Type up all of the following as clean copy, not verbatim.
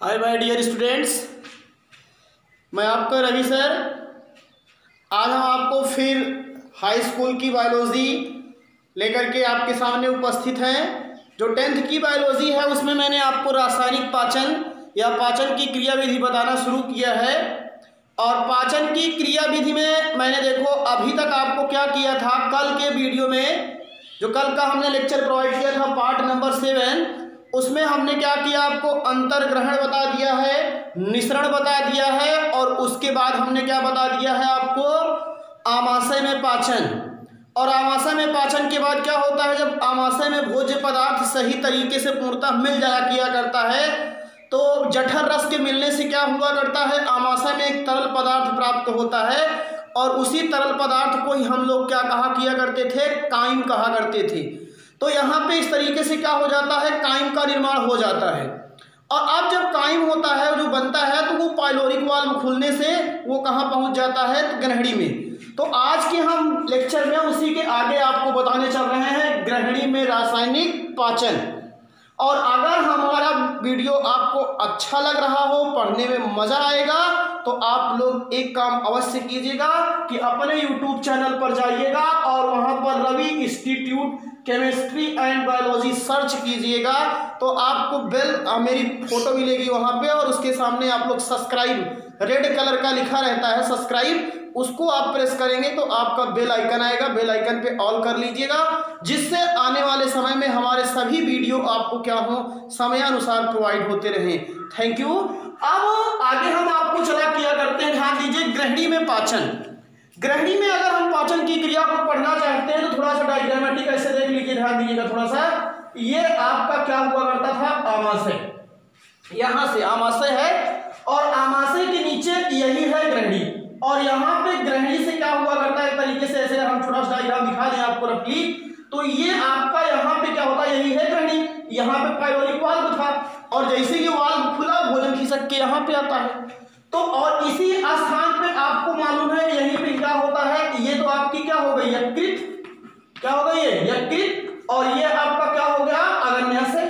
Hi my dear students, मैं आपका Ravi sir. आज हम आपको फिर हाई स्कूल की बायोलॉजी लेकर के आपके सामने उपस्थित हैं। जो 10th की बायोलॉजी है उसमें मैंने आपको रासायनिक पाचन या पाचन की क्रियाविधि बताना शुरू किया है। और पाचन की क्रियाविधि में मैंने देखो अभी तक आपको क्या किया था, कल के वीडियो में जो कल का हमने लेक्चर प्रोवाइड किया था पार्ट नंबर 7, उसमें हमने क्या किया, आपको अंतर्ग्रहण बता दिया है, निःसरण बता दिया है और उसके बाद हमने क्या बता दिया है आपको, आमाशय में पाचन। और आमाशय में पाचन के बाद क्या होता है, जब आमाशय में भोज्य पदार्थ सही तरीके से पूर्णतः मिल जाया किया करता है तो जठर रस के मिलने से क्या हुआ करता है, आमाशय में एक तरल पदार्थ प्राप्त होता है और उसी तरल पदार्थ को ही हम लोग क्या कहा किया करते थे, काइम कहा करते थे। तो यहाँ पे इस तरीके से क्या हो जाता है, काइम का निर्माण हो जाता है। और अब जब काइम होता है, जो बनता है, तो वो पाइलोरिक वाल्व खुलने से वो कहाँ पहुँच जाता है, तो ग्रहणी में। तो आज के हम लेक्चर में उसी के आगे आपको बताने चल रहे हैं ग्रहणी में रासायनिक पाचन। और अगर हमारा वीडियो आपको अच्छा लग रहा हो, पढ़ने में मजा आएगा, तो आप लोग एक काम अवश्य कीजिएगा कि अपने YouTube चैनल पर जाइएगा और वहां पर Ravi Institute chemistry and biology search कीजिएगा तो आपको मेरी फोटो मिलेगी वहां पे और उसके सामने आप लोग सब्सक्राइब, रेड कलर का लिखा रहता है सब्सक्राइब, उसको आप प्रेस करेंगे तो आपका बेल आइकन आएगा, बेल आइकन पे ऑल कर लीजिएगा, जिससे आने वाले समय में हमारे सभी वीडियो आपको क्या हो, समयानुसार प्रोवाइड होते रहें। Thank you. अब आगे हम आपको चला किया करते हैं, ध्यान दीजिए ग्रहणी में पाचन। ग्रहणी में अगर हम पाचन की क्रिया को पढ़ना चाहते हैं तो थोड़ा सा डायग्रामेटिक ऐसे देख लीजिए, ध्यान दीजिएगा थोड़ा सा। ये आपका क्या हुआ करता था, आमाशय, यहां से आमाशय है और आमाशय के नीचे यही है ग्रहणी। और यहाँ पे ग्रहणी से क्या हुआ करता है, एक तरीके से ऐसे हम छोटा सा डायग्राम दिखा दें आपको रफली, तो ये आपका यहाँ पे क्या होता है, यही है ग्रहणी, यहाँ पे पाइलोरिक वाल्व था और जैसे ये वाल्व खुला भोजन खिसक के यहाँ पे आता है। तो और इसी स्थान पे आपको मालूम है यहीं पे क्या होता है, ये तो आपकी क्या हो गई, यकृत, क्या हो गई है, यकृत, और ये आपका क्या हो गया, अग्न्याशय,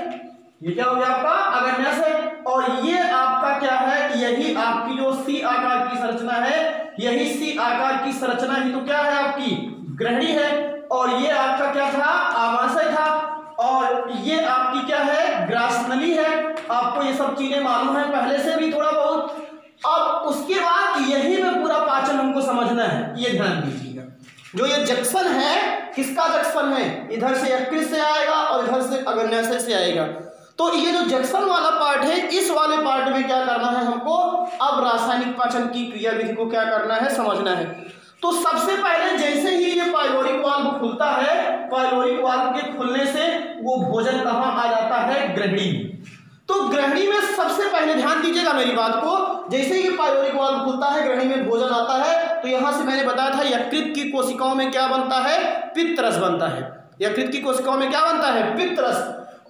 ये क्या हो गया आपका अग्न्याशय, और ये आपका क्या है, यही आपकी जो सी आकार की संरचना है, यही सी आकार की संरचना ही तो क्या है आपकी ग्रहणी है। और ये आपका क्या था, आमाशय था, और ये आपकी क्या है, ग्रासनली है। आपको ये सब चीजें मालूम है पहले से भी थोड़ा बहुत। अब उसके बाद यही में पूरा पाचन हमको समझना है, ये ध्यान दीजिएगा। जो ये जंक्शन है, किसका जंक्शन है, इधर से यकृत से आएगा और इधर से अग्न्याशय से आएगा। तो ये जो जंक्शन वाला पार्ट है, इस वाले पार्ट में क्या करना है हमको, अब रासायनिक पाचन की क्रियाविधि को क्या करना है, समझना है। तो सबसे पहले जैसे ही ये पाइलोरिक वाल्व खुलता है, पाइलोरिक वाल्व के खुलने से वो भोजन कहाँ आ जाता है, ग्रहणी में। तो ग्रहणी में सबसे पहले ध्यान दीजिएगा मेरी बात को, जैसे ही पाइलोरिक वाल्व खुलता है ग्रहणी में भोजन आता है, तो यहां से मैंने बताया था यकृत की कोशिकाओं में क्या बनता है, पित्तरस बनता है। यकृत की कोशिकाओं में क्या बनता है, पित्तरस।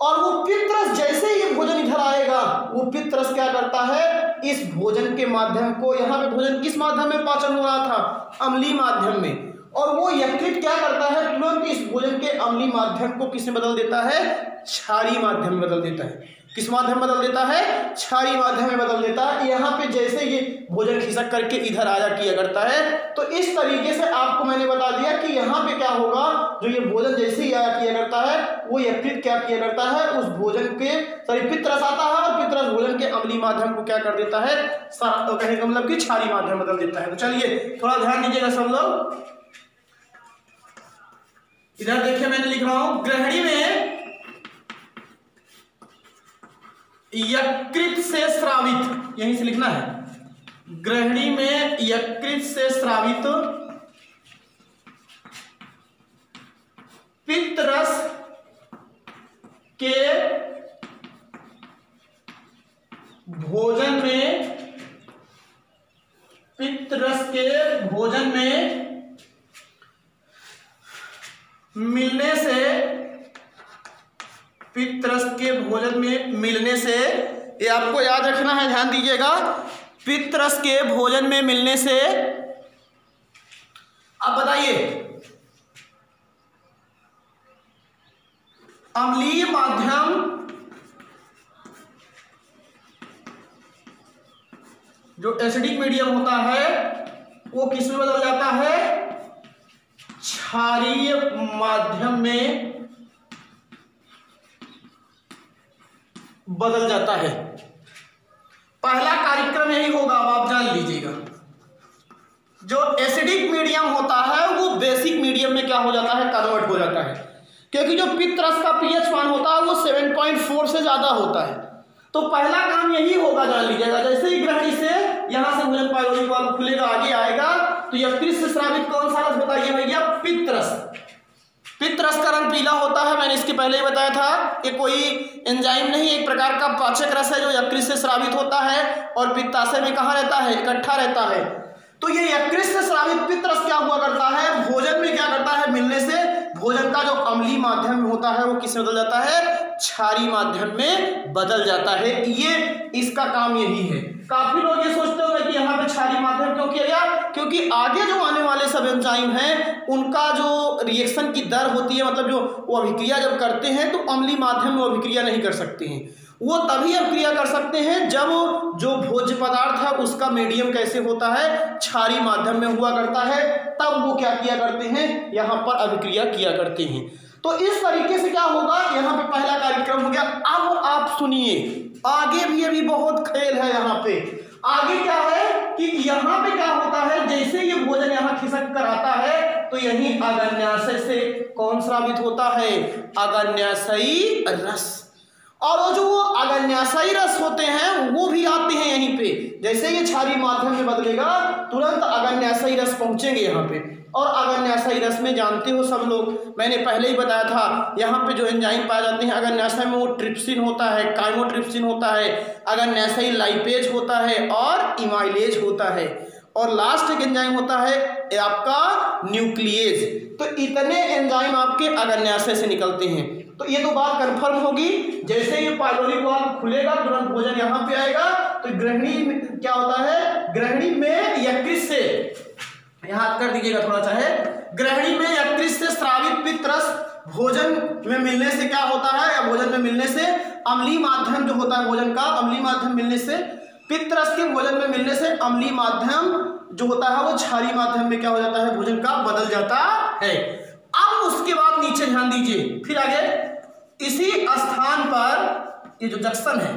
और वो पित्तरस जैसे ये भोजन इधर आएगा, वो पित्तरस क्या करता है, इस भोजन के माध्यम को, यहाँ पे भोजन किस माध्यम में पाचन हो रहा था, अम्लीय माध्यम में, और वो यकृत क्या करता है, तुरंत इस भोजन के अम्लीय माध्यम को किसमें बदल देता है, क्षारीय माध्यम में बदल देता है। किस माध्यम में बदल देता है, क्षारीय माध्यम में बदल देता है। यहाँ पे जैसे ये भोजन खिसक करके इधर आया किया करता है, तो इस तरीके से आपको मैंने बता दिया कि यहाँ पे क्या होगा, जो ये भोजन जैसे ही आया किया करता है, वो यकृत क्या किया करता है, उस भोजन के पित्तरस आता है और पित्तरस भोजन के अम्लीय माध्यम को क्या कर देता है, तो कहने का मतलब कि क्षारीय माध्यम बदल देता है। तो चलिए थोड़ा ध्यान दीजिएगा सब लोग, इधर देखिए मैंने लिख रहा हूं, ग्रहणी में यकृत से स्रावित, यहीं से लिखना है, ग्रहणी में यकृत से स्रावित पित्तरस के भोजन में, पित्तरस के भोजन में मिलने से, पित्तरस के भोजन में मिलने से, ये आपको याद रखना है, ध्यान दीजिएगा, पित्तरस के भोजन में मिलने से, अब बताइए, अम्लीय माध्यम जो एसिडिक मीडियम होता है वो किस में बदल जाता है? क्षारीय माध्यम में बदल जाता है। पहला कार्यक्रम यही होगा, अब आप जान लीजिएगा। जो एसिडिक मीडियम होता है वो बेसिक मीडियम में क्या हो जाता है? कन्वर्ट हो जाता है, क्योंकि जो पित्त रस का pH मान होता है वो 7.4 से ज्यादा होता है। तो पहला काम यही होगा, जान लीजिएगा। जैसे ही ग्रहणी से यहां से भोजन पाइरोलिक वाल्व खुलेगा, आगे आएगा, तो यकृत से स्रावित कौन सा रस बताइए भैया? पित्त रस। पित्त रस का रंग पीला होता है, मैंने इसके पहले ही बताया था। ये कोई एंजाइम नहीं, एक प्रकार का पाचक रस है जो यकृत से स्रावित होता है और पित्ताशय में कहाँ रहता है? इकट्ठा रहता है। तो ये यकृत से स्रावित पित्त रस क्या हुआ करता है? भोजन में क्या करता है? मिलने से भोजन का जो अम्लीय माध्यम होता है वो किस में बदल जाता है? क्षारीय माध्यम में बदल जाता है। ये इसका काम यही है। काफी लोग ये सोचते होंगे कि यहाँ पे क्षारीय माध्यम क्यों किया गया? क्योंकि आगे जो आने वाले सब एंजाइम हैं उनका जो रिएक्शन की दर होती है, मतलब जो वो अभिक्रिया जब करते हैं तो अम्लीय माध्यम में अभिक्रिया नहीं कर सकते हैं। वो तभी अभिक्रिया कर सकते हैं जब जो भोज्य पदार्थ है उसका मीडियम कैसे होता है? क्षारीय माध्यम में हुआ करता है। तब वो क्या किया करते हैं? यहाँ पर अभिक्रिया किया करते हैं। तो इस तरीके से क्या होगा? यहाँ पे पहला कार्यक्रम हो गया। अब आप सुनिए, आगे भी अभी बहुत खेल है यहाँ पे। आगे क्या है कि यहाँ पे क्या होता है? जैसे ये भोजन यहाँ खिसक कर आता है तो यही अग्न्याशय से कौन स्रावित होता है? अग्न्याशयी रस। और वो जो अग्न्याशयी रस होते हैं वो भी आते हैं यहीं पे। जैसे ये क्षारीय माध्यम में बदलेगा तुरंत अग्न्याशयी रस पहुंचेंगे यहाँ पे। और अग्न्याशयी रस में जानते हो सब लोग, मैंने पहले ही बताया था, यहाँ पे जो एंजाइम पाए जाते हैं अग्न्याशय में, वो ट्रिप्सिन होता है, काइमोट्रिप्सिन होता है, अग्न्याशयी लाइपेज होता है और इमाइलेज होता है, और लास्ट एक एंजाइम होता है आपका न्यूक्लिएज। तो इतने एंजाइम आपके अग्न्याशय से निकलते हैं। तो ये तो बात कंफर्म होगी। जैसे ये पाइरोलिक वाल्व खुलेगा तुरंत भोजन यहाँ पे आएगा। तो गृहिणी क्या होता है? गृहिणी में यकृत से, याद कर दीजिएगा थोड़ा सा है, गृहिणी में यकृत से स्रावित पित्त रस भोजन में मिलने से क्या होता है? या भोजन में मिलने से अम्लीय माध्यम जो होता है भोजन का, अम्लीय माध्यम मिलने से, पित्त रस के भोजन में मिलने से अम्लीय माध्यम जो होता है वो क्षारीय माध्यम में क्या हो जाता है? भोजन का बदल जाता है। अब उसके बाद नीचे ध्यान दीजिए, फिर आगे इसी स्थान पर, ये जो जंक्शन है,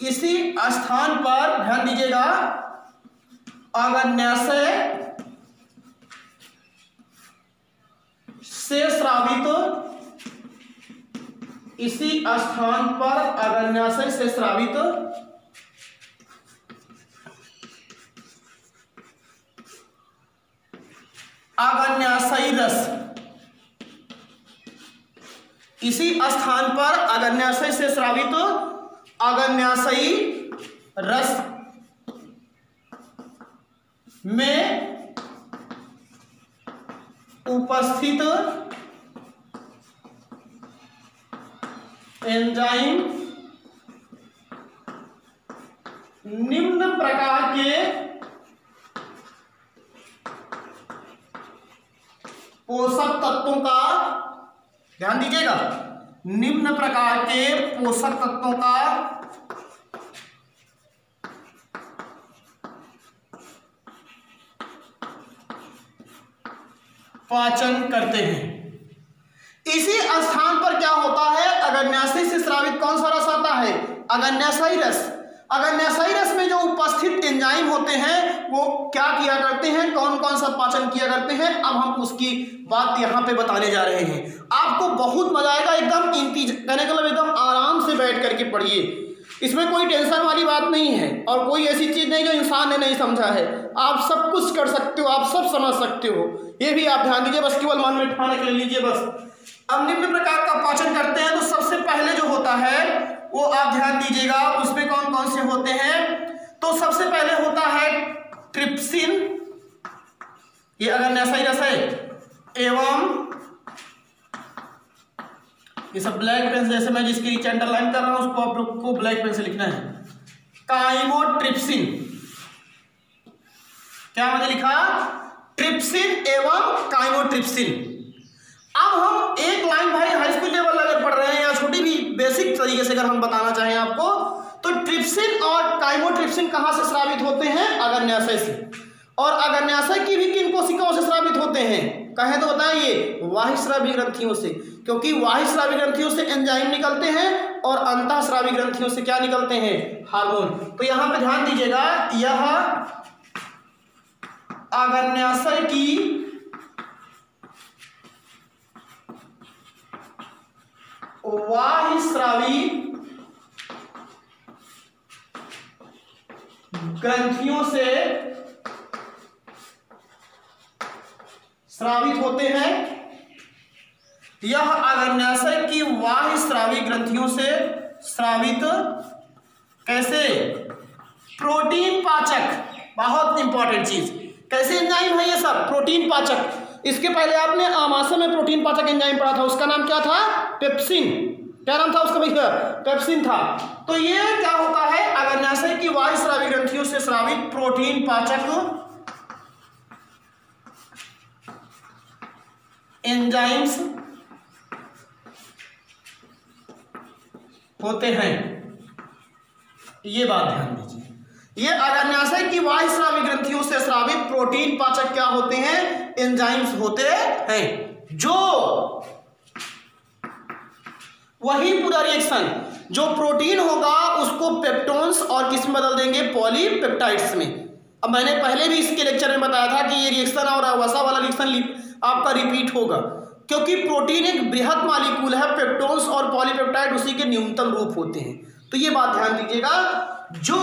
इसी स्थान पर ध्यान दीजिएगा, अग्न्याशय से स्रावित, इसी स्थान पर अग्न्याशय से स्रावित अग्न्याशयी रस, इसी स्थान पर अग्न्याशय से स्रावित अग्न्याशयी रस में उपस्थित एंजाइम निम्न प्रकार के पोषक तत्वों का, ध्यान दीजिएगा, निम्न प्रकार के पोषक तत्वों का पाचन करते हैं। इसी स्थान पर क्या होता है? अग्न्याशय से स्रावित कौन सा रस आता है? अग्न्याशयी रस। अग्न्याशयी रस में जो उपस्थित एंजाइम होते हैं वो क्या किया करते हैं? कौन कौन सा पाचन किया करते हैं? अब हम उसकी बात यहाँ पे बताने जा रहे हैं। आपको बहुत मजा आएगा, एकदम कहने का मतलब एकदम आराम से बैठ करके पढ़िए। इसमें कोई टेंशन वाली बात नहीं है और कोई ऐसी चीज नहीं जो इंसान ने नहीं समझा है। आप सब कुछ कर सकते हो, आप सब समझ सकते हो, ये भी आप ध्यान दीजिए, बस केवल मन में ठान के लीजिए बस। अब निम्न प्रकार का पाचन करते हैं तो सबसे पहले जो होता है वो आप ध्यान दीजिएगा, उसमें कौन कौन से होते हैं? तो सबसे पहले होता है ट्रिप्सिन, ये अग्न्याशयी रस है, एवं ये सब ब्लैक पेन, जैसे मैं जिसकी नीचे अंडरलाइन कर रहा हूं उसको आप लोग को ब्लैक पेन से लिखना है, काइमोट्रिप्सिन। क्या मैंने लिखा? ट्रिप्सिन एवं काइमोट्रिप्सिन। अब हम एक लाइन भाई हाई स्कूल लेवल अगर पढ़ रहे हैं या छोटी भी बेसिक तरीके से अगर हम बताना चाहें आपको, तो ट्रिप्सिन और काइमोट्रिप्सिन कहाँ से स्रावित होते हैं? अग्न्याशय से। और अग्न्याशय की भी किन कोशिकाओं से स्रावित होते हैं? कहें तो बताइए, बाह्यस्रावी ग्रंथियों से, क्योंकि बाह्यस्रावी ग्रंथियों से एंजाइम निकलते हैं और अंतःस्रावी ग्रंथियों से क्या निकलते हैं? हार्मोन। तो यहां पे ध्यान दीजिएगा, यह अग्न्याशय की बाह्यस्रावी ग्रंथियों से स्रावित होते हैं। यह अग्न्याशय की बाह्यस्रावी ग्रंथियों से स्रावित कैसे? प्रोटीन पाचक, बहुत इंपॉर्टेंट चीज। कैसे एंजाइम है ये सब? प्रोटीन पाचक। इसके पहले आपने आमाशय में प्रोटीन पाचक एंजाइम पढ़ा था, उसका नाम क्या था? पेप्सिन। क्या नाम था उसका भैया? पेप्सिन था। तो ये क्या होता है? अग्न्याशय की बाह्यस्रावी ग्रंथियों से स्रावित प्रोटीन पाचक एंजाइम्स होते हैं। ये बात ध्यान दीजिए, ये अग्न्याशय की बाह्यस्रावी ग्रंथियों से स्रावित प्रोटीन पाचक क्या होते हैं? एंजाइम्स होते हैं, जो वही पूरा रिएक्शन जो प्रोटीन होगा उसको पेप्टोन्स और किस में बदल देंगे? पॉलीपेप्टाइड्स में। अब मैंने पहले भी इसके लेक्चर में बताया था कि ये रिएक्शन और वसा वाला रिएक्शन आपका रिपीट होगा, क्योंकि प्रोटीन एक बृहत मॉलिक्यूल है, पेप्टोन्स और पॉलीपेप्टाइड उसी के न्यूनतम रूप होते हैं। तो ये बात ध्यान दीजिएगा, जो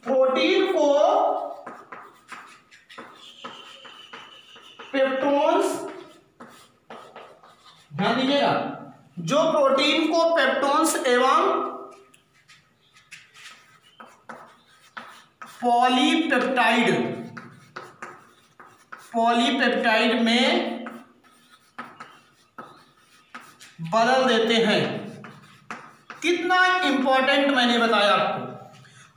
प्रोटीन को पेप्टोन्स, ध्यान दीजिएगा, जो प्रोटीन को पेप्टोन्स एवं पॉलीपेप्टाइड में बदल देते हैं। कितना इंपॉर्टेंट मैंने बताया आपको।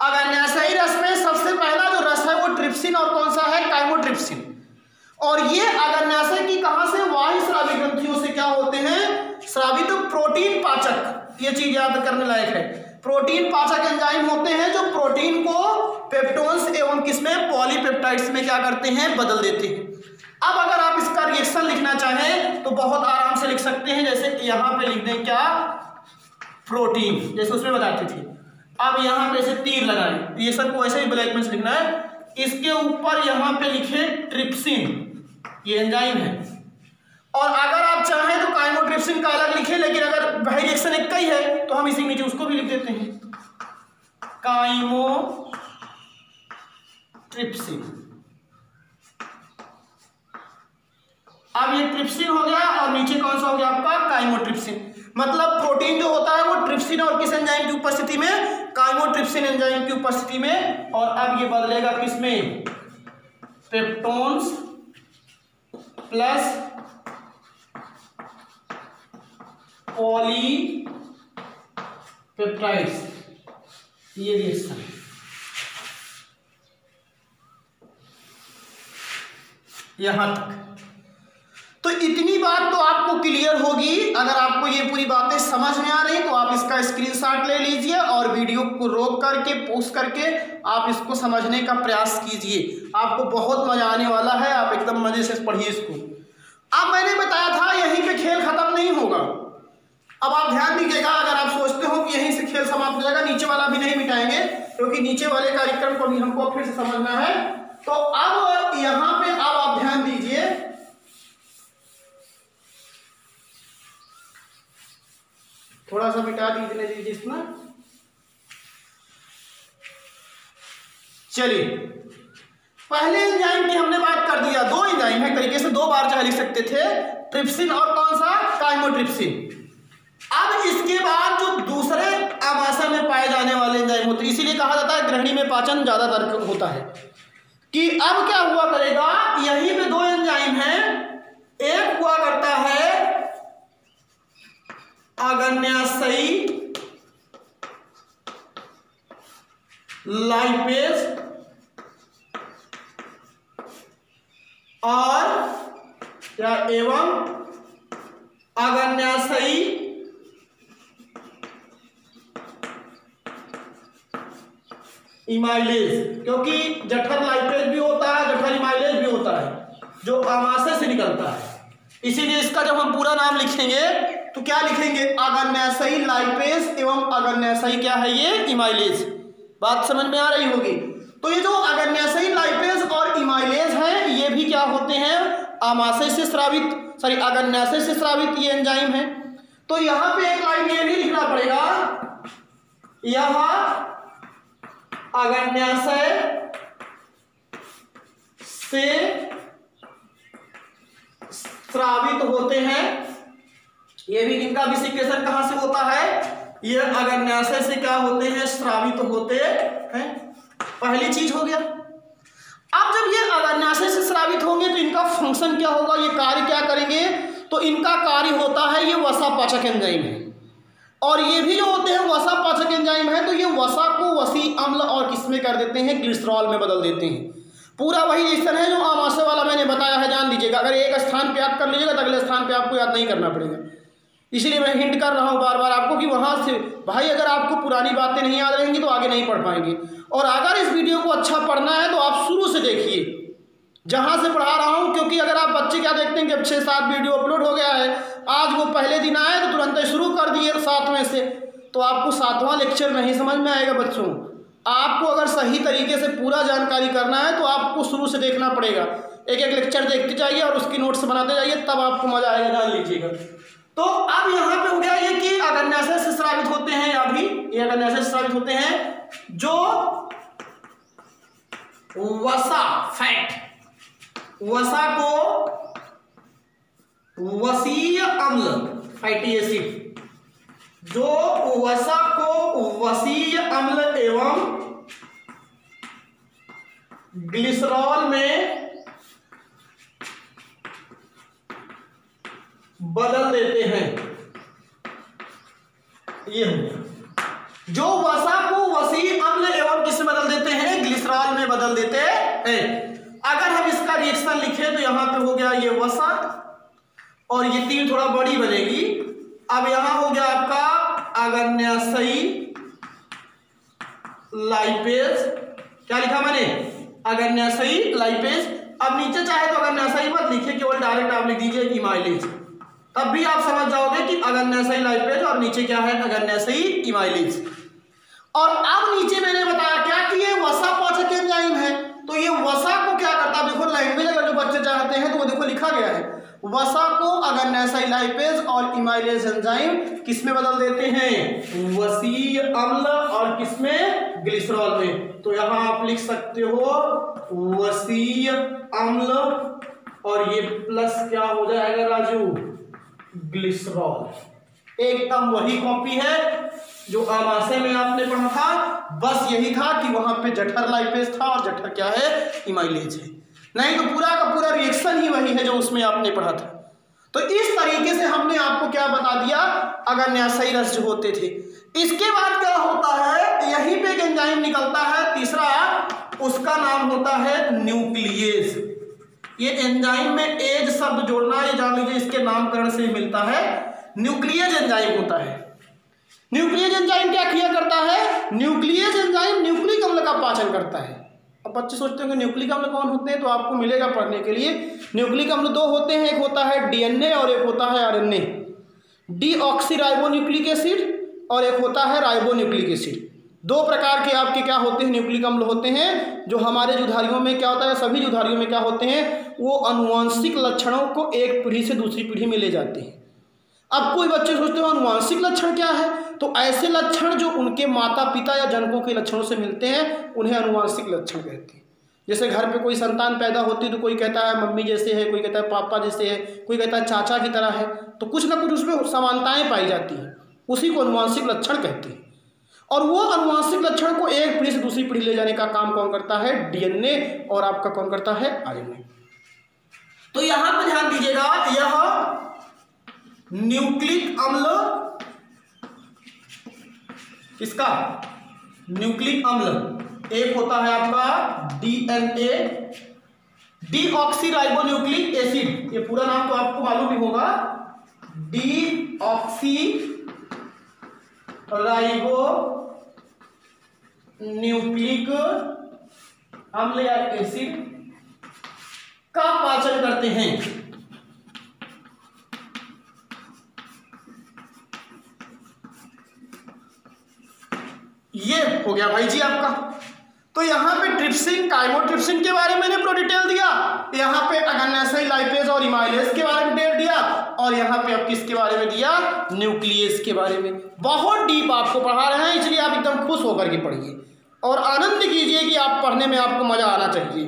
अग्न्याशयी रस में सबसे पहला जो रस है वो ट्रिप्सिन और कौन सा है? काइमोट्रिप्सिन। और ये अग्न्याशय की कहां से? बाह्यस्रावी ग्रंथियों से क्या होते हैं? स्रावित प्रोटीन पाचक। ये चीज याद करने लायक है। प्रोटीन पाचक एंजाइम होते हैं जो प्रोटीन को पेप्टोन्स एवं किसमें? पॉलीपेप्टाइड्स में क्या करते हैं? बदल देते हैं। अब अगर आप इसका रिएक्शन लिखना चाहें तो बहुत आराम से लिख सकते हैं, जैसे कि यहां पे लिख दें क्या? प्रोटीन, जैसे उसमें बताते थे। अब यहां पे ऐसे तीर लगाएं, रिएक्शन को ऐसे ही ब्लैक में से लिखना है। इसके ऊपर यहां पे लिखे ट्रिप्सिन, ये एंजाइम है। और अगर आप चाहें तो काइमोट्रिप्सिन का अलग लिखें, लेकिन अगर वही रिएक्शन एक ही है तो हम इसी नीचे उसको भी लिख देते हैं, काइमोट्रिप्सिन। अब ये ट्रिप्सिन हो गया और नीचे कौन सा हो गया आपका? काइमोट्रिप्सिन। मतलब प्रोटीन जो होता है वो ट्रिप्सिन और किस एंजाइम की उपस्थिति में? काइमोट्रिप्सिन एंजाइम की उपस्थिति में। और अब ये बदलेगा किसमें? पेप्टोन्स प्लस पॉलीपेप्टाइड्स, ये रिएक्शन। यहां तक तो इतनी बात तो आपको क्लियर होगी। अगर आपको ये पूरी बातें समझ में आ रही तो आप इसका स्क्रीनशॉट ले लीजिए और वीडियो को रोक करके पॉज करके आप इसको समझने का प्रयास कीजिए। आपको बहुत मजा आने वाला है, आप एकदम मजे से पढ़िए इसको। अब मैंने बताया था यहीं पे खेल खत्म नहीं होगा। अब आप ध्यान दीजिएगा, अगर आप सोचते हो कि यहीं से खेल समाप्त हो जाएगा, नीचे वाला भी नहीं मिटाएंगे, क्योंकि नीचे वाले कार्यक्रम को भी हमको फिर से समझना है। तो अब यहां पे अब आप ध्यान दीजिए, थोड़ा सा मिटा दीजिए इसमें। चलिए, पहले एंजाइम की हमने बात कर दिया। दो एंजाइम है, तरीके से दो बार चाहे लिख सकते थे, ट्रिप्सिन और कौन सा? काइमोट्रिप्सिन। अब इसके बाद जो दूसरे आमाशय में पाए जाने वाले एंजाइम होते हैं, इसीलिए कहा जाता है गृहिणी में पाचन ज्यादातर होता है, कि अब क्या हुआ करेगा? यहीं पे दो एंजाइम हैं, एक हुआ करता है अग्न्याशयी लाइपेज और या एवं अग्न्याशयी इमाइलेज, क्योंकि जठर लाइपेज भी होता है, जठर इमाइलेज भी होता है जो आमाशय से निकलता है। इसीलिए इसका जब हम पूरा नाम लिखेंगे तो क्या लिखेंगे, अग्न्याशयी लाइपेज एवं अग्न्याशयी क्या है ये, इमाइलेज। बात समझ में आ रही होगी। तो ये जो अग्न्याशयी लाइपेज और इमाइलेज हैं ये भी क्या होते हैं, आमाशय से स्रावित, सॉरी अग्न्याशय से स्रावित ये एंजाइम है। तो यहां पे एक लाइन ये भी लिखना पड़ेगा, यह अग्न्याशय से स्रावित होते हैं। ये भी इनका भी सीक्रेशन कहां से होता है, ये अग्न्याशय से क्या होते हैं, स्रावित होते हैं। पहली चीज हो गया। अब जब ये अग्न्याशय से स्रावित होंगे तो इनका फंक्शन क्या होगा, ये कार्य क्या करेंगे, तो इनका कार्य होता है ये वसापाचक एंजाइम है। और ये भी जो होते हैं वसापाचक एंजाइम है, तो ये वसा को वसी अम्ल और किसमें कर देते हैं, ग्लिसरॉल में बदल देते हैं। पूरा वही रिएक्शन है जो आमाशय वाला मैंने बताया है, जान लीजिएगा। अगर एक स्थान पे याद कर लीजिएगा तो अगले स्थान पे आपको याद नहीं करना पड़ेगा। इसलिए मैं हिंट कर रहा हूँ बार बार आपको कि वहाँ से भाई अगर आपको पुरानी बातें नहीं याद रहेंगी तो आगे नहीं पढ़ पाएंगे। और अगर इस वीडियो को अच्छा पढ़ना है तो आप शुरू से देखिए जहाँ से पढ़ा रहा हूँ, क्योंकि अगर आप बच्चे क्या देखते हैं कि 6-7 वीडियो अपलोड हो गया है, आज वो पहले दिन आए तो तुरंत शुरू कर दिए 7वें से, तो आपको 7वां लेक्चर नहीं समझ में आएगा बच्चों। आपको अगर सही तरीके से पूरा जानकारी करना है तो आपको शुरू से देखना पड़ेगा। एक एक लेक्चर देखते जाइए और उसकी नोट्स बनाते जाइए, तब आपको मजा आएगा, जान लीजिएगा। तो अब यहाँ पे हो गया ये कि अग्न्याशय से स्रावित होते हैं, या भी ये अग्न्याशय से स्रावित होते हैं जो वसा फैट, वसा को वसीय अम्ल फैटी एसिड, जो वसा को वसीय अम्ल एवं ग्लिसरॉल में बदल देते हैं। ये हो गया, जो वसा को वसीय अम्ल एवं किस में बदल देते हैं, ग्लिसरॉल में बदल देते हैं। अगर हम इसका रिएक्शन लिखें तो यहां पे हो गया ये वसा, और ये तीन थोड़ा बड़ी बनेगी। अब यहां हो गया आपका अग्न्याशयी लाइपेज, क्या लिखा मैंने, अग्न्याशयी लाइपेज। अब नीचे चाहे तो अग्न्याशयी मत लिखिए, केवल डायरेक्ट आप लिख दीजिए इमाइलेज, तब भी आप समझ जाओगे कि अग्न्याशयी लाइपेज और नीचे क्या है, अग्न्याशयी इमाइलेज। और अब नीचे मैंने बताया क्या कि ये वसापाचक एंजाइम है, तो ये वसा को क्या करता है, देखो लैंग्वेज अगर जो बच्चे चाहते हैं तो वो देखो लिखा गया है, वसा को अग्न्याशयी लाइपेज और इमाइलेज एंजाइम किसमें बदल देते हैं, वसीय अम्ल और किसमें, ग्लिसरॉल में। तो यहां आप लिख सकते हो वसीय अम्ल और ये प्लस क्या हो जाएगा राजू, ग्लिसरॉल। एकदम वही कॉपी है जो आमाशय में आपने पढ़ा था, बस यही था कि वहां पे जठर लाइपेज था और जठर क्या है, इमाइलेज है। नहीं तो पूरा का पूरा रिएक्शन ही वही है जो उसमें आपने पढ़ा था। तो इस तरीके से हमने आपको क्या बता दिया, अग्न्याशयी रस जो होते थे। इसके बाद क्या होता है, यहीं पे एक एंजाइम निकलता है तीसरा, उसका नाम होता है न्यूक्लियेज। ये एंजाइम में एज शब्द जोड़ना, ये जान लीजिए इसके नामकरण से मिलता है, न्यूक्लियेज एंजाइम होता है। न्यूक्लियेज एंजाइम क्या किया करता है, न्यूक्लियेज एंजाइम न्यूक्लिक अम्ल का पाचन करता है। अब बच्चे सोचते हैं कि न्यूक्लिक अम्ल कौन होते हैं, तो आपको मिलेगा पढ़ने के लिए। न्यूक्लिक अम्ल दो होते हैं, एक होता है डीएनए और एक होता है आरएनए, डीऑक्सीराइबोन्यूक्लिक एसिड और एक होता है राइबोन्यूक्लिक एसिड। दो प्रकार के आपके क्या होते हैं, न्यूक्लिक अम्ल होते हैं, जो हमारे जुधारियों में क्या होता है, सभी जुधारियों में क्या होते हैं, वो अनुवांशिक लक्षणों को एक पीढ़ी से दूसरी पीढ़ी में ले जाते हैं। अब कोई बच्चे सोचते हैं अनुवांशिक लक्षण क्या है, तो ऐसे लक्षण जो उनके माता पिता या जनकों के लक्षणों से मिलते हैं उन्हें अनुवांशिक लक्षण कहते हैं। जैसे घर पे कोई संतान पैदा होती है तो कोई कहता है मम्मी जैसे है, कोई कहता है पापा जैसे है, कोई कहता है चाचा की तरह है, तो कुछ ना कुछ उसमें समानताएं पाई जाती हैं, उसी को अनुवांशिक लक्षण कहते हैं। और वो अनुवांशिक लक्षण को एक पीढ़ी से दूसरी पीढ़ी ले जाने का काम कौन करता है, डीएनए, और आपका कौन करता है, आरएनए। तो यहां पर ध्यान दीजिएगा, यह न्यूक्लिक अम्ल, किसका, न्यूक्लिक अम्ल, एक होता है आपका डीएनए, डीऑक्सीराइबोन्यूक्लिक एसिड, ये पूरा नाम तो आपको मालूम ही होगा, डीऑक्सी राइबो न्यूक्लिक अम्ल या एसिड का पाचन करते हैं। ये हो गया भाई जी आपका। तो यहाँ पे ट्रिप्सिन, काइमोट्रिप्सिन के बारे में मैंने पूरा डिटेल दिया, यहाँ पे अगेनेसाइड लाइपेज और इमाइलेज के बारे में डिटेल दिया, और यहाँ पे अब किसके बारे में दिया, न्यूक्लियस के बारे में। बहुत डीप आपको पढ़ा रहे हैं, इसलिए आप एकदम खुश होकर के पढ़िए और आनंद कीजिए कि आप पढ़ने में आपको मजा आना चाहिए।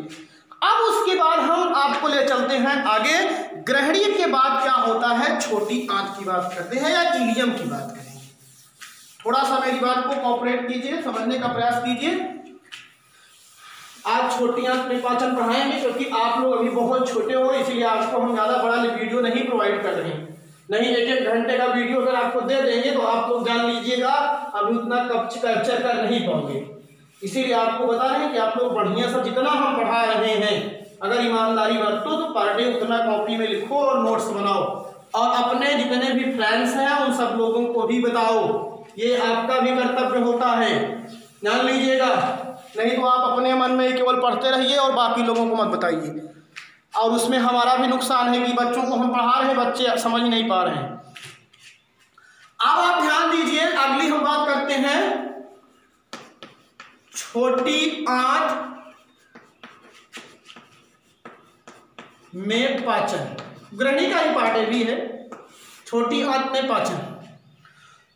अब उसके बाद हम आपको ले चलते हैं आगे, ग्रहणी के बाद क्या होता है, छोटी आंत की बात करते हैं या इलियम की बात करेंगे। थोड़ा सा मेरी बात को कोऑपरेट कीजिए, समझने का प्रयास कीजिए। आज छोटी आंत में पाचन पढ़ाएंगे क्योंकि आप लोग अभी बहुत छोटे हो, इसलिए आपको हम ज़्यादा बड़ा वीडियो नहीं प्रोवाइड कर रहे हैं। नहीं, 1-1 घंटे का वीडियो अगर आपको दे देंगे तो आप लोग जान लीजिएगा अभी उतना कैप्चर कर नहीं पाओगे। इसीलिए आपको बता रहे हैं कि आप लोग बढ़िया सा जितना हम पढ़ा रहे हैं, अगर ईमानदारी बरतो तो पर डे उतना कॉपी में लिखो और नोट्स बनाओ, और अपने जितने भी फ्रेंड्स हैं उन सब लोगों को भी बताओ। ये आपका भी कर्तव्य होता है, जान लीजिएगा। नहीं तो आप अपने मन में केवल पढ़ते रहिए और बाकी लोगों को मत बताइए, और उसमें हमारा भी नुकसान है कि बच्चों को हम पढ़ा रहे हैं, बच्चे समझ नहीं पा रहे हैं। अब आप ध्यान दीजिए, अगली हम बात करते हैं छोटी आंत में पाचन। ग्रहणी का ही पार्ट भी है छोटी आंत में पाचन।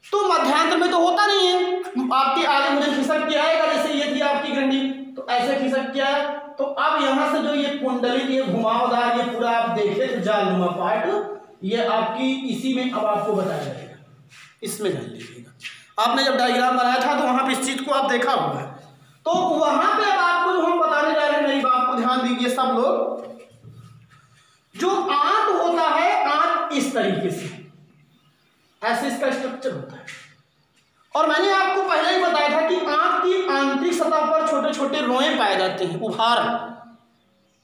तो मध्यांतर में तो होता नहीं है, आपके आगे मुझे खिसक के आएगा, जैसे ये थी आपकी ग्रहणी तो ऐसे खिसक के आया। तो अब यहां से जो ये कुंडली, ये घुमावदार, ये पूरा आप देखे थे जालनुमा पार्ट, ये आपकी इसी में अब आपको बताया जाएगा, इसमें जान लीजिएगा। आपने जब डायग्राम बनाया था तो वहां पे इस चीज को आप देखा हुआ है, तो वहां पे अब आपको जो हम बताने जा रहे हैं, मेरी बात को ध्यान दीजिए सब लोग। जो आंत होता है, आंत इस तरीके से ऐसे इसका स्ट्रक्चर होता है, और मैंने आपको पहले ही बताया था कि आंत की आंतरिक सतह पर छोटे छोटे रोए पाए जाते हैं, उभार।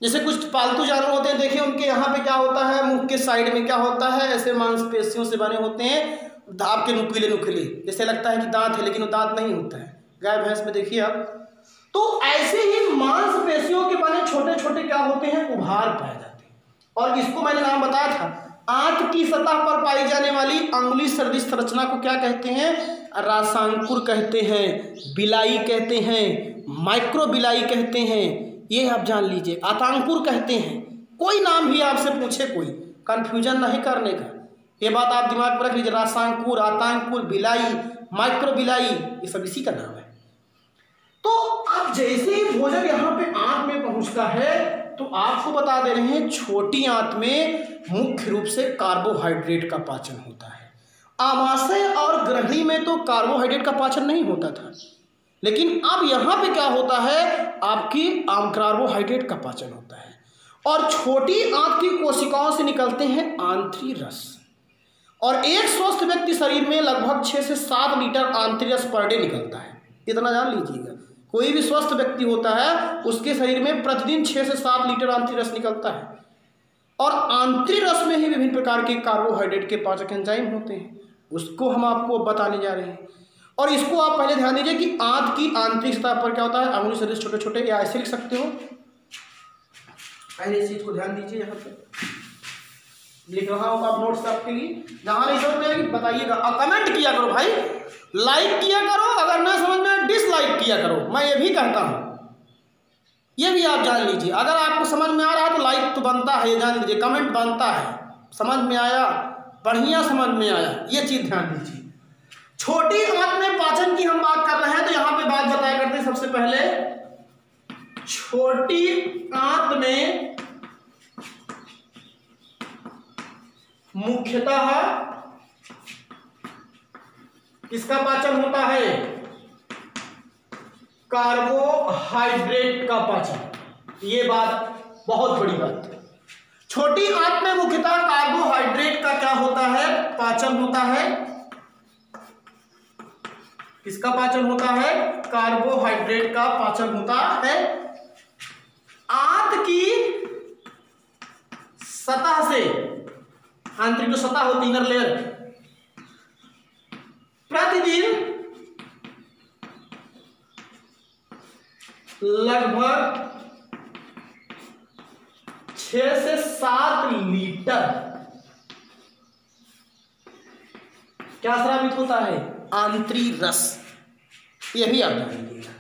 जैसे कुछ पालतू जानवर होते हैं, देखिए उनके यहाँ पे क्या होता है, मुंह के साइड में क्या होता है, ऐसे मांसपेशियों से बने होते हैं, आपके नुकीले नुकीले, जैसे लगता है कि दांत है लेकिन वो दांत नहीं होता है। गाय भैंस में देखिए आप, तो ऐसे ही मांसपेशियों के बने छोटे छोटे क्या होते हैं, उभार पाए जाते हैं। और इसको मैंने नाम बताया था, आंत की सतह पर पाई जाने वाली अंगुली सदृश संरचना को क्या कहते हैं, रासांकुर कहते हैं, बिलाई कहते हैं, माइक्रो बिलाई कहते हैं, ये आप जान लीजिए, आतांकुर कहते हैं। कोई नाम भी आपसे पूछे, कोई कंफ्यूजन नहीं करने का, ये बात आप दिमाग पर रख लीजिए। रासांकुर, आतांकुर, बिलाई, माइक्रो बिलाई, ये सब इसी का नाम है। तो अब जैसे ही भोजन यहाँ पे आंत में पहुंचता है, तो आपको बता दे रहे हैं छोटी आंत में मुख्य रूप से कार्बोहाइड्रेट का पाचन होता है। आमाशय और ग्रहणी में तो कार्बोहाइड्रेट का पाचन नहीं होता था, लेकिन अब यहाँ पे क्या होता है, आपकी कार्बोहाइड्रेट का पाचन होता है। और छोटी आंत की कोशिकाओं से निकलते हैं आंतरिक रस, और एक स्वस्थ व्यक्ति शरीर में लगभग 6 से 7 लीटर आंतरिक रस पर डे निकलता है, इतना जान लीजिएगा। कोई भी स्वस्थ व्यक्ति होता है उसके शरीर में प्रतिदिन 6 से 7 लीटर आंतरिक रस निकलता है, और आंतरिक रस में ही विभिन्न प्रकार के कार्बोहाइड्रेट के पाचक एंजाइम होते हैं, उसको हम आपको बताने जा रहे हैं। और इसको आप पहले ध्यान दीजिए कि आंत की आंतरिक सतह पर क्या होता है, अंगुली सदृश छोटे छोटे, या ऐसे लिख सकते हो, पहले इस चीज को ध्यान दीजिए। यहाँ पे लिख रहा हूँ आप नोट्स आपके लिए, जहाँ नहीं समझ में बताइएगा, और कमेंट किया करो भाई, लाइक किया करो, अगर ना समझ में डिसलाइक किया करो, मैं ये भी कहता हूँ, ये भी आप जान लीजिए। अगर आपको समझ में आ रहा है तो लाइक तो बनता है, ये जान लीजिए, कमेंट बनता है, समझ में आया, बढ़िया समझ में आया, ये चीज ध्यान दीजिए। छोटी आंत में पाचन की हम बात कर रहे हैं, तो यहाँ पे बात बताया करते हैं सबसे पहले, छोटी आंत में मुख्यतः किसका पाचन होता है, कार्बोहाइड्रेट का पाचन। ये बात बहुत बड़ी बात है, छोटी आंत में मुख्यतः कार्बोहाइड्रेट का क्या होता है, पाचन होता है। किसका पाचन होता है, कार्बोहाइड्रेट का पाचन होता है। आंत की सतह से, आंतरिक जो सतह होती इनर लेयर, प्रतिदिन लगभग 6 से 7 लीटर क्या स्रावित होता है? आंतरिक रस। यह भी आप ध्यान दीजिएगा,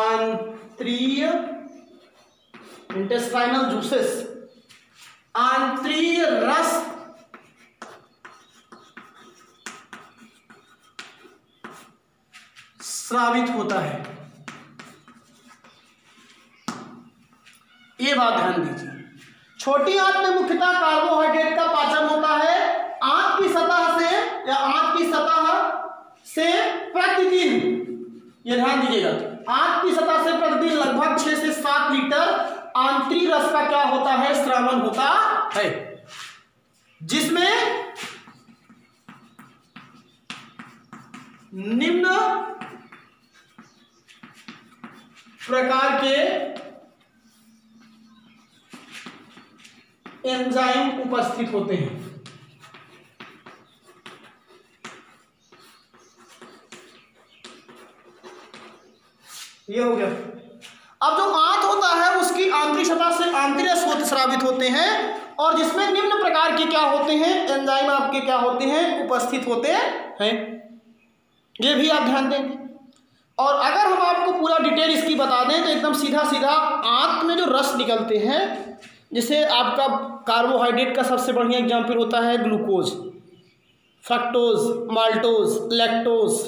आंतरिक इंटेस्टाइनल जूसेस, आंतरिक रस स्रावित होता है। ये बात ध्यान दीजिए। छोटी आंत में मुख्यतः कार्बोहाइड्रेट का पाचन होता है। आंत की सतह से या आंत की सतह से प्रतिदिन, ये ध्यान दीजिएगा, आंत की सतह से प्रतिदिन लगभग 6 से 7 लीटर आंतरिक रस का क्या होता है? स्रावन होता है, जिसमें निम्न प्रकार के एंजाइम उपस्थित होते हैं। ये हो गया। अब जो आंत होता है उसकी आंतरिक सतह से आंतरिक रस स्रावित होते हैं और जिसमें निम्न प्रकार के क्या होते हैं? एंजाइम आपके क्या होते हैं? उपस्थित होते हैं। ये भी आप ध्यान देंगे। और अगर हम आपको पूरा डिटेल इसकी बता दें तो एकदम सीधा सीधा आंत में जो रस निकलते हैं, जैसे आपका कार्बोहाइड्रेट का सबसे बढ़िया एग्जाम्पल होता है ग्लूकोज, फ्रक्टोज, माल्टोज, लैक्टोज,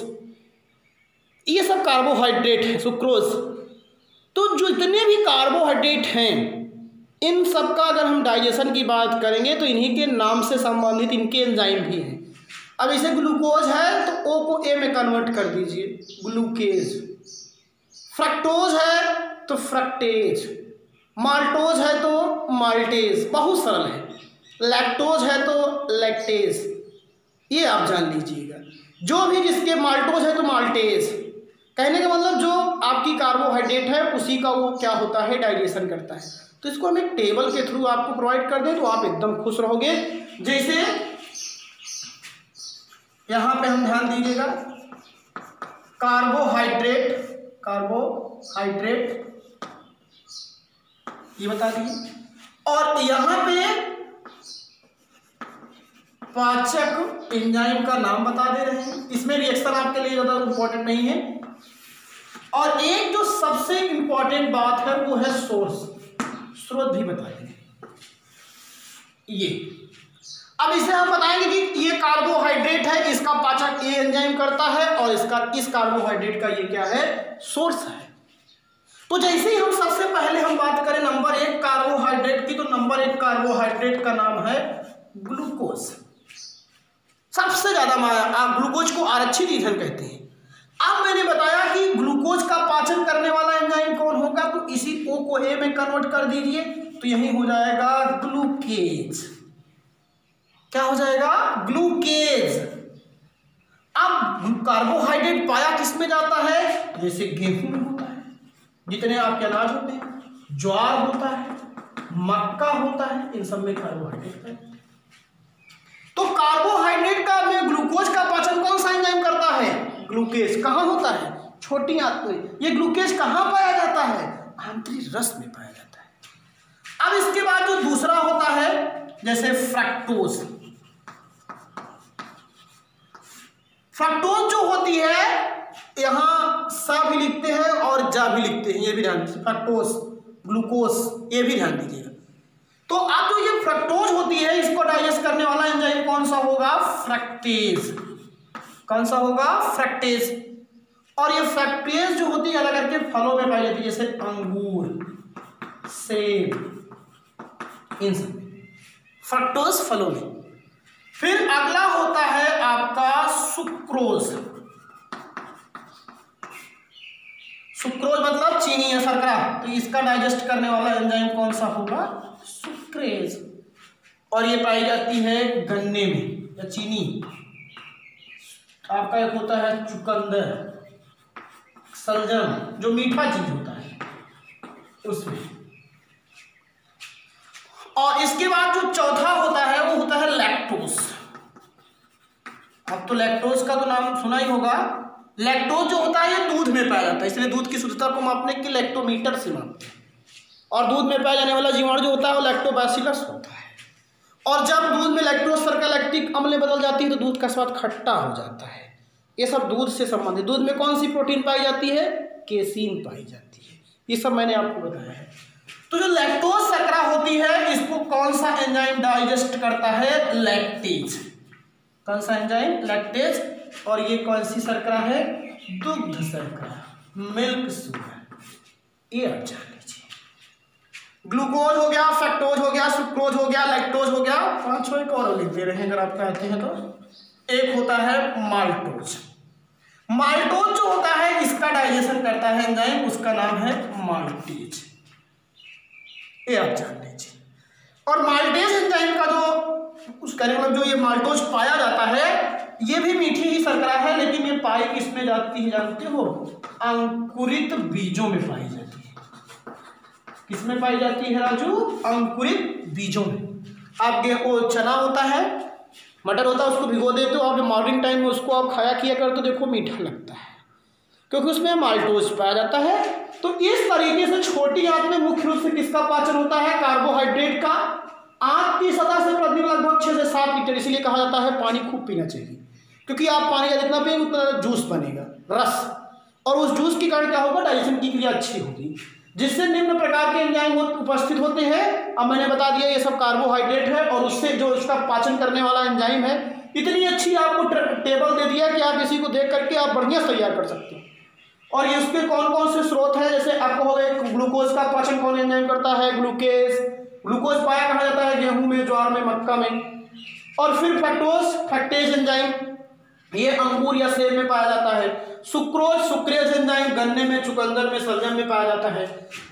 ये सब कार्बोहाइड्रेट है, सुक्रोज। तो जो इतने भी कार्बोहाइड्रेट हैं, इन सब का अगर हम डाइजेशन की बात करेंगे तो इन्हीं के नाम से संबंधित इनके एंजाइम भी हैं। अब इसे ग्लूकोज है तो ओ को ए में कन्वर्ट कर दीजिए, ग्लूकेज। फ्रक्टोज है तो फ्रक्टेज, माल्टोज है तो माल्टेज, बहुत सरल है। लैक्टोज है तो लैक्टेज। ये आप जान लीजिएगा। जो भी जिसके माल्टोज है तो माल्टेज, कहने का मतलब जो आपकी कार्बोहाइड्रेट है उसी का वो क्या होता है? डाइजेशन करता है। तो इसको हम एक टेबल के थ्रू आपको प्रोवाइड कर दें तो आप एकदम खुश रहोगे। जैसे यहां पे हम ध्यान दीजिएगा, कार्बोहाइड्रेट, कार्बोहाइड्रेट ये बता दिए, और यहां पे पाचक एंजाइम का नाम बता दे रहे हैं। इसमें रिएक्शन आपके लिए ज्यादा इंपॉर्टेंट नहीं है। और एक जो सबसे इंपॉर्टेंट बात है वो है सोर्स, स्रोत भी बता दें। ये अब इसे हम बताएंगे कि ये कार्बोहाइड्रेट है, इसका पाचक ये एंजाइम करता है और इस कार्बोहाइड्रेट का ये क्या है? सोर्स है। तो जैसे ही हम सबसे पहले हम बात करें नंबर 1 कार्बोहाइड्रेट की, तो नंबर 1 कार्बोहाइड्रेट का नाम है ग्लूकोज। सबसे ज्यादा ग्लूकोज को आरक्षित ईंधन कहते हैं। अब मैंने बताया कि ग्लूकोज का पाचन करने वाला एंजाइम कौन होगा, तो इसी ओ को ए में कन्वर्ट कर दीजिए तो यही हो जाएगा ग्लूकेज। क्या हो जाएगा? ग्लूकेज। अब कार्बोहाइड्रेट पाया किस में जाता है? जैसे गेहूं में होता है, जितने आपके अनाज होते हैं, ज्वार होता है, मक्का होता है, इन सब में कार्बोहाइड्रेट है। तो कार्बोहाइड्रेट का में ग्लूकोज का पाचन कौन सा एंजाइम करता है? ग्लूकेज। कहाँ होता है? छोटी आंत में। ये ग्लूकेज कहाँ पाया जाता है? आंतरिक रस में पाया जाता है। अब इसके बाद जो दूसरा होता है जैसे फ्रक्टोज। फ्रक्टोज जो होती है, यहां सा भी लिखते हैं और जा भी लिखते हैं, ये भी ध्यान दीजिए। फ्रक्टोज, ग्लूकोज, ये भी ध्यान दीजिएगा। तो अब जो ये फ्रक्टोज होती है, इसको डाइजेस्ट करने वाला एंजाइम कौन सा होगा? फ्रक्टेज। कौन सा होगा? फ्रक्टेज। और ये फ्रक्टेज जो होती है अलग करके फलों में पाई जाती है, जैसे अंगूर, सेब, इन सब फ्रक्टोज फलों में। फिर अगला होता है आपका सुक्रोज। सुक्रोज मतलब चीनी या शर्करा, तो इसका डाइजेस्ट करने वाला एंजाइम कौन सा होगा? सुक्रेज। और ये पाई जाती है गन्ने में या चीनी। आपका एक होता है चुकंदर, सलजम, जो मीठा चीज होता है उसमें। और इसके बाद जो चौथा होता है वो होता है लैक्टोज। अब तो लैक्टोज का तो नाम सुना ही होगा, लैक्टोज जो होता है ये दूध में पाया जाता है, इसलिए दूध की शुद्धता को मापने के लैक्टोमीटर से मापते हैं। और दूध में पाया जाने वाला जीवाणु जो होता है वो लैक्टोबैसिलस होता है। और जब दूध में लैक्टोज शर्करा लैक्टिक अम्ल में बदल जाती है तो दूध का स्वाद खट्टा हो जाता है। ये सब दूध से संबंधित। दूध में कौन सी प्रोटीन पाई जाती है? केसीन पाई जाती है। ये सब मैंने आपको बताया है। तो जो लैक्टोज शर्करा होती है इसको कौन सा एंजाइम डाइजेस्ट करता है? लैक्टेज। कौन सा एंजाइम? लैक्टेज। और ये कौन सी शर्करा है? दुग्ध शर्करा, मिल्क शुगर। ये आप जान लीजिए। ग्लूकोज हो गया, फ्रक्टोज हो गया, सुक्रोज हो गया, लैक्टोज हो गया। 5 एक और लिख दे रहे हैं अगर आप चाहते हैं तो। एक होता है माल्टोज। माल्टोज जो होता है इसका डाइजेशन करता है एंजाइम, उसका नाम है माल्टेज। ये आप जान लीजिए। और माल्टेज एंजाइम का जो उसका मतलब जो ये माल्टोज पाया जाता है ये भी मीठी ही शर्करा है, लेकिन ये पाई किसमें जाती है जानते हो? अंकुरित बीजों में पाई जाती है। किसमें पाई जाती है राजू? अंकुरित बीजों में। आप गेहूं, चना होता है, मटर होता है, उसको भिगो देते हो आप मॉर्निंग टाइम में, उसको आप खाया किया कर तो देखो मीठा लगता है क्योंकि उसमें माल्टोज पाया जाता है। तो इस तरीके से छोटी आंत में मुख्य रूप से किसका पाचन होता है? कार्बोहाइड्रेट का। आंत की सतह से प्रतिदिन लगभग 6 से 7 लीटर, इसीलिए कहा जाता है पानी खूब पीना चाहिए, क्योंकि आप पानी का जितना पिएंगे उतना जूस बनेगा, रस। और उस जूस के कारण क्या होगा? डाइजेशन की क्रिया अच्छी होगी, जिससे निम्न प्रकार के एंजाइम उपस्थित होते हैं। अब मैंने बता दिया ये सब कार्बोहाइड्रेट है, और उससे जो इसका पाचन करने वाला एंजाइम है, इतनी अच्छी आपको टेबल दे दिया कि आप इसी को देख करके आप बढ़िया तैयार कर सकते हो। और ये उसके कौन कौन से स्रोत हैं? जैसे आपको हो गए ग्लूकोज का पाचन कौन एंजाइम करता है? ग्लूकोज पाया कहा जाता है गेहूं में, ज्वार में, मक्का में। और फिर फ्रक्टेज एंजाइम, ये अंगूर या सेब में पाया जाता है। सुक्रेज एंजाइम गन्ने में, चुकंदर में, सलजम में पाया जाता है।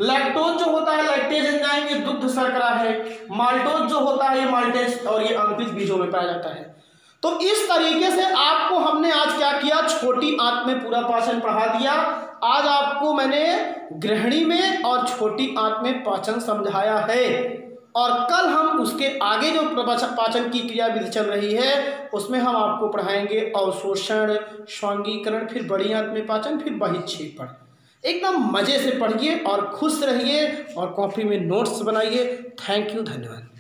लैक्टोज जो होता है, लैक्टेज एंजाइम, ये दुग्ध शर्करा है। माल्टोज जो होता है ये माल्टेज, और ये अंकुरित बीजों में पाया जाता है। तो इस तरीके से आपको हमने आज क्या किया? छोटी आंत में पूरा पाचन पढ़ा दिया। आज आपको मैंने गृहिणी में और छोटी आंत में पाचन समझाया है, और कल हम उसके आगे जो पाचन की क्रिया विधि चल रही है उसमें हम आपको पढ़ाएंगे अवशोषण, स्वांगीकरण, फिर बड़ी आंत में पाचन, फिर बहिक्षेपण। एकदम मजे से पढ़िए और खुश रहिए और कॉपी में नोट्स बनाइए। थैंक यू, धन्यवाद।